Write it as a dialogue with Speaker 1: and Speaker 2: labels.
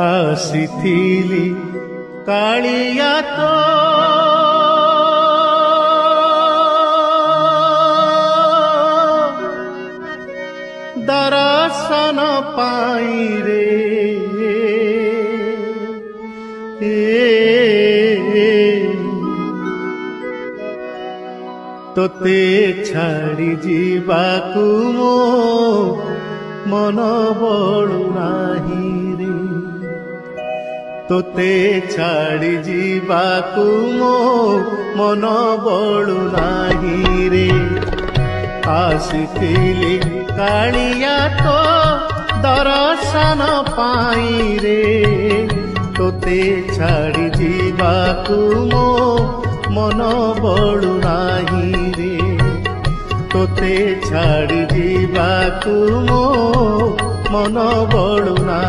Speaker 1: ଆସିଥିଲି କାଳିଆ ତୋ ଦର୍ଶନ ପାଇଁ ରେ ତୋତେ ଛାଡ଼ି ଯିବାକୁ ମୋ ମନ ବଳୁ ନାହିଁ ରେ ତୋତେ ଛାଡ଼ି ଯିବାକୁ ମୋ ମନ ବଳୁ ନାହିଁ ରେ ଆସିଥିଲି କାଳିଆ ତୋ ଦର୍ଶନ ପାଇଁ ରେ ତୋତେ ଛାଡ଼ି ଯିବାକୁ ମୋ ମନ ବଳୁ ନାହିଁ ରେ ତୋତେ ଛାଡ଼ି ଯିବାକୁ ମୋ ମନ ବଳୁ ନାହିଁ।